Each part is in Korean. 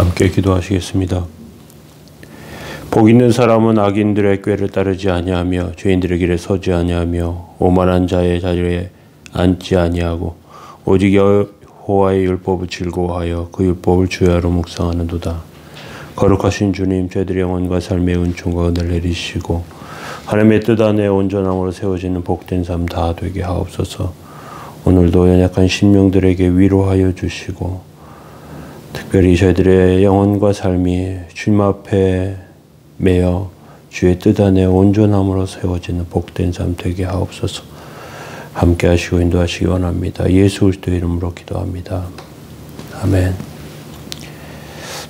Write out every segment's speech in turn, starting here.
함께 기도하시겠습니다. 복 있는 사람은 악인들의 꾀를 따르지 아니하며 죄인들의 길에 서지 아니하며 오만한 자의 자리에 앉지 아니하고 오직 여호와의 율법을 즐거워하여 그 율법을 주야로 묵상하는도다. 거룩하신 주님, 저희들의 영혼과 삶의 은총과 은혜를 내리시고 하나님의 뜻 안에 온전함으로 세워지는 복된 삶 다 되게 하옵소서. 오늘도 연약한 심령들에게 위로하여 주시고 특별히 저희들의 영혼과 삶이 주님 앞에 매여 주의 뜻 안에 온전함으로 세워지는 복된 삶 되게 하옵소서. 함께 하시고 인도하시기 원합니다. 예수 그리스도의 이름으로 기도합니다. 아멘.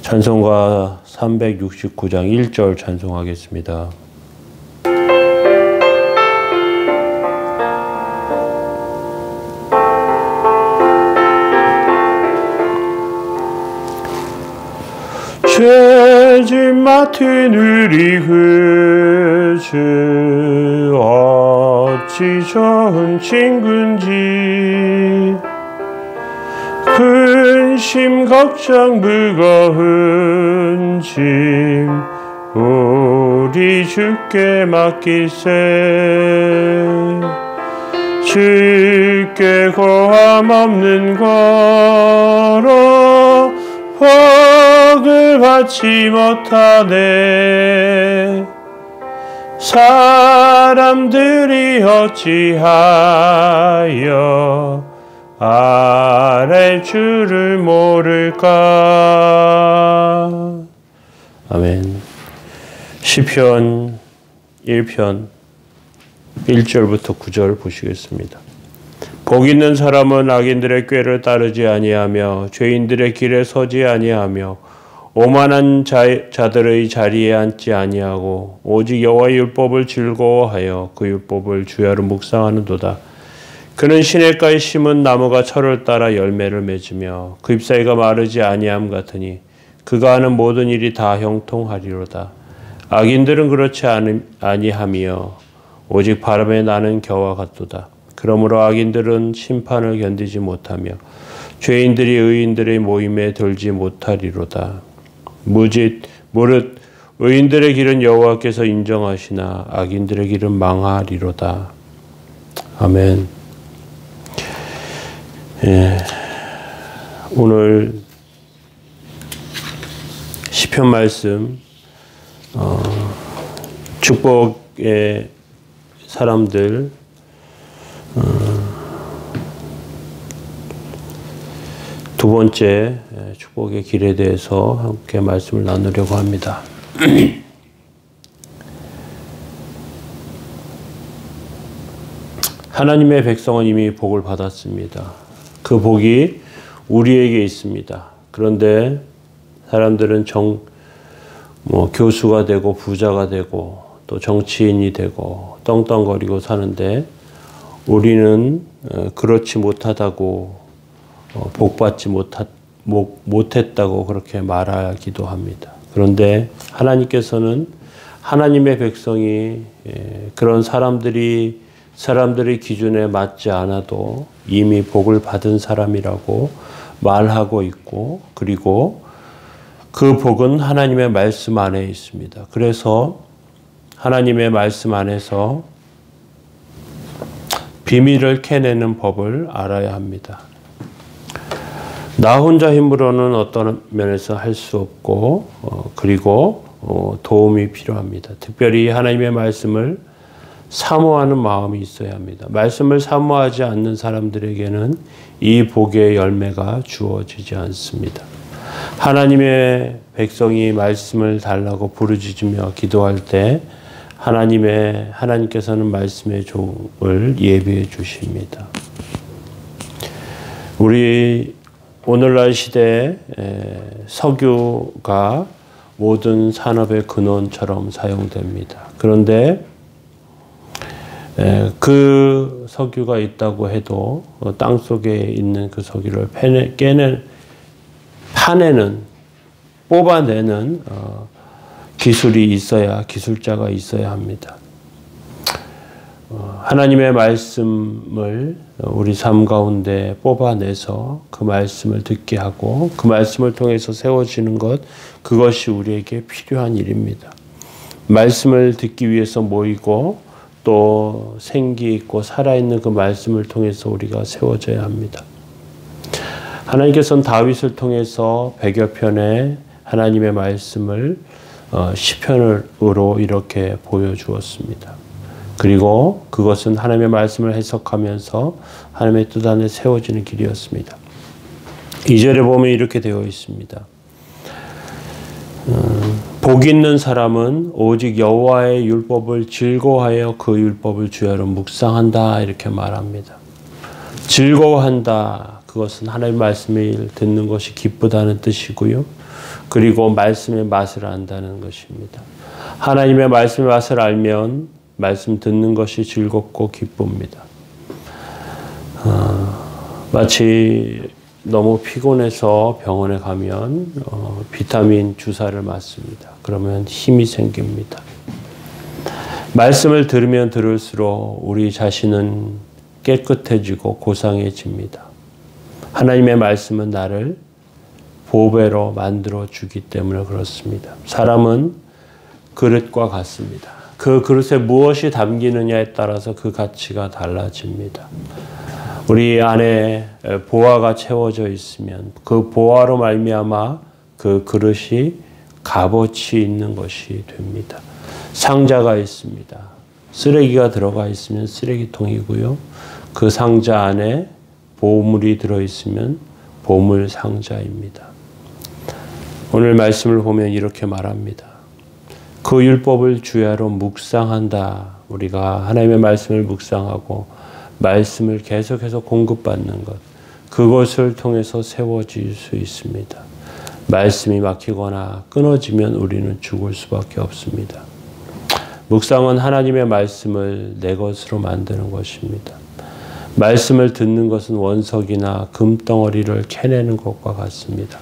찬송가 369장 1절 찬송하겠습니다. 죄짐 맡은 우리 그주 어찌 좋은 친구인지 근심 걱정 무거운 짐 우리 주께 맡기세. 주께 고함 없는 거로 복을 받지 못하네. 사람들이 어찌하여 아랠 줄을 모를까. 아멘. 시편 1편 1절부터 9절 보시겠습니다. 복 있는 사람은 악인들의 꾀를 따르지 아니하며 죄인들의 길에 서지 아니하며 오만한 자들의 자리에 앉지 아니하고 오직 여호와의 율법을 즐거워하여 그 율법을 주야로 묵상하는도다. 그는 시냇가에 심은 나무가 철을 따라 열매를 맺으며 그 잎사귀가 마르지 아니함 같으니 그가 하는 모든 일이 다 형통하리로다. 악인들은 그렇지 아니하며 오직 바람에 나는 겨와 같도다. 그러므로 악인들은 심판을 견디지 못하며 죄인들이 의인들의 모임에 들지 못하리로다. 무릇 의인들의 길은 여호와께서 인정하시나 악인들의 길은 망하리로다. 아멘. 오늘 시편 말씀 축복의 사람들 두 번째 축복의 길에 대해서 함께 말씀을 나누려고 합니다. 하나님의 백성은 이미 복을 받았습니다. 그 복이 우리에게 있습니다. 그런데 사람들은 교수가 되고 부자가 되고 또 정치인이 되고 떵떵거리고 사는데 우리는 그렇지 못하다고 복받지 못했다고 그렇게 말하기도 합니다. 그런데 하나님께서는 하나님의 백성이 그런 사람들의 기준에 맞지 않아도 이미 복을 받은 사람이라고 말하고 있고 그리고 그 복은 하나님의 말씀 안에 있습니다. 그래서 하나님의 말씀 안에서 비밀을 캐내는 법을 알아야 합니다. 나 혼자 힘으로는 어떤 면에서 할 수 없고 그리고 도움이 필요합니다. 특별히 하나님의 말씀을 사모하는 마음이 있어야 합니다. 말씀을 사모하지 않는 사람들에게는 이 복의 열매가 주어지지 않습니다. 하나님의 백성이 말씀을 달라고 부르짖으며 기도할 때 하나님께서는 말씀의 종을 예비해 주십니다. 우리 오늘날 시대에 석유가 모든 산업의 근원처럼 사용됩니다. 그런데 그 석유가 있다고 해도 땅속에 있는 그 석유를 뽑아내는 기술이 있어야, 기술자가 있어야 합니다. 하나님의 말씀을 우리 삶 가운데 뽑아내서 그 말씀을 듣게 하고 그 말씀을 통해서 세워지는 것, 그것이 우리에게 필요한 일입니다. 말씀을 듣기 위해서 모이고 또 생기 있고 살아있는 그 말씀을 통해서 우리가 세워져야 합니다. 하나님께서는 다윗을 통해서 100여 편의 하나님의 말씀을 시편으로 이렇게 보여주었습니다. 그리고 그것은 하나님의 말씀을 해석하면서 하나님의 뜻 안에 세워지는 길이었습니다. 2절에 보면 이렇게 되어 있습니다. 복 있는 사람은 오직 여호와의 율법을 즐거워하여 그 율법을 주야로 묵상한다, 이렇게 말합니다. 즐거워한다, 그것은 하나님의 말씀을 듣는 것이 기쁘다는 뜻이고요. 그리고 말씀의 맛을 안다는 것입니다. 하나님의 말씀의 맛을 알면 말씀 듣는 것이 즐겁고 기쁩니다. 마치 너무 피곤해서 병원에 가면 비타민 주사를 맞습니다. 그러면 힘이 생깁니다. 말씀을 들으면 들을수록 우리 자신은 깨끗해지고 고상해집니다. 하나님의 말씀은 나를 보배로 만들어 주기 때문에 그렇습니다. 사람은 그릇과 같습니다. 그 그릇에 무엇이 담기느냐에 따라서 그 가치가 달라집니다. 우리 안에 보화가 채워져 있으면 그 보화로 말미암아 그 그릇이 값어치 있는 것이 됩니다. 상자가 있습니다. 쓰레기가 들어가 있으면 쓰레기통이고요. 그 상자 안에 보물이 들어있으면 보물 상자입니다. 오늘 말씀을 보면 이렇게 말합니다. 그 율법을 주야로 묵상한다. 우리가 하나님의 말씀을 묵상하고 말씀을 계속해서 공급받는 것, 그것을 통해서 세워질 수 있습니다. 말씀이 막히거나 끊어지면 우리는 죽을 수밖에 없습니다. 묵상은 하나님의 말씀을 내 것으로 만드는 것입니다. 말씀을 듣는 것은 원석이나 금덩어리를 캐내는 것과 같습니다.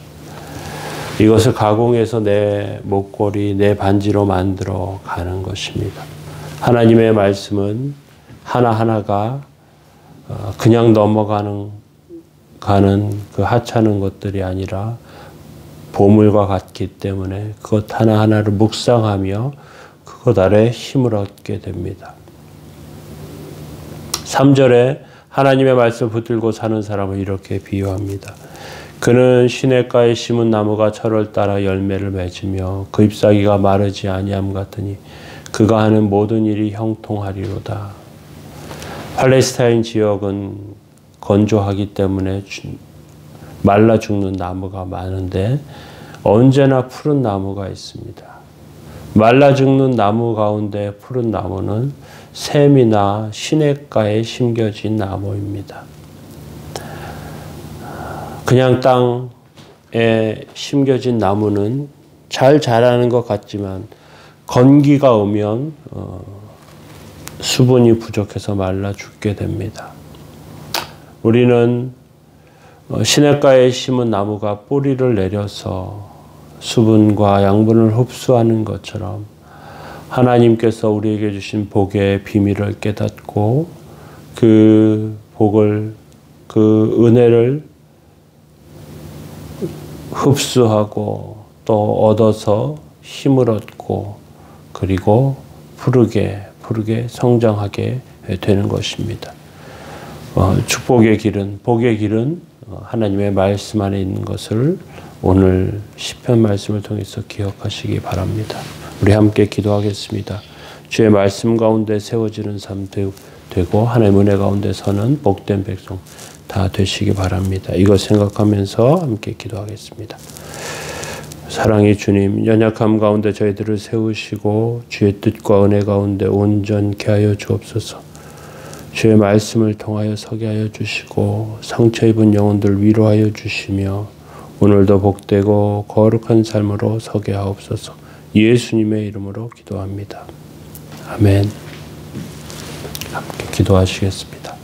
이것을 가공해서 내 목걸이, 내 반지로 만들어 가는 것입니다. 하나님의 말씀은 하나하나가 그냥 넘어가는 그 하찮은 것들이 아니라 보물과 같기 때문에 그것 하나하나를 묵상하며 그것 아래 힘을 얻게 됩니다. 3절에 하나님의 말씀을 붙들고 사는 사람을 이렇게 비유합니다. 그는 시냇가에 심은 나무가 철을 따라 열매를 맺으며 그 잎사귀가 마르지 아니함 같으니 그가 하는 모든 일이 형통하리로다. 팔레스타인 지역은 건조하기 때문에 말라 죽는 나무가 많은데 언제나 푸른 나무가 있습니다. 말라 죽는 나무 가운데 푸른 나무는 샘이나 시냇가에 심겨진 나무입니다. 그냥 땅에 심겨진 나무는 잘 자라는 것 같지만 건기가 오면 수분이 부족해서 말라 죽게 됩니다. 우리는 시냇가에 심은 나무가 뿌리를 내려서 수분과 양분을 흡수하는 것처럼 하나님께서 우리에게 주신 복의 비밀을 깨닫고 그 복을, 그 은혜를 흡수하고 또 얻어서 힘을 얻고 그리고 푸르게 성장하게 되는 것입니다. 축복의 길은, 복의 길은 하나님의 말씀 안에 있는 것을 오늘 시편 말씀을 통해서 기억하시기 바랍니다. 우리 함께 기도하겠습니다. 주의 말씀 가운데 세워지는 삶 되고 하나님의 은혜 가운데 서는 복된 백성 다 되시기 바랍니다. 이것 생각하면서 함께 기도하겠습니다. 사랑의 주님, 연약함 가운데 저희들을 세우시고 주의 뜻과 은혜 가운데 온전케 하여 주옵소서. 주의 말씀을 통하여 서게 하여 주시고 상처 입은 영혼들 위로하여 주시며 오늘도 복되고 거룩한 삶으로 서게 하옵소서. 예수님의 이름으로 기도합니다. 아멘. 함께 기도하시겠습니다.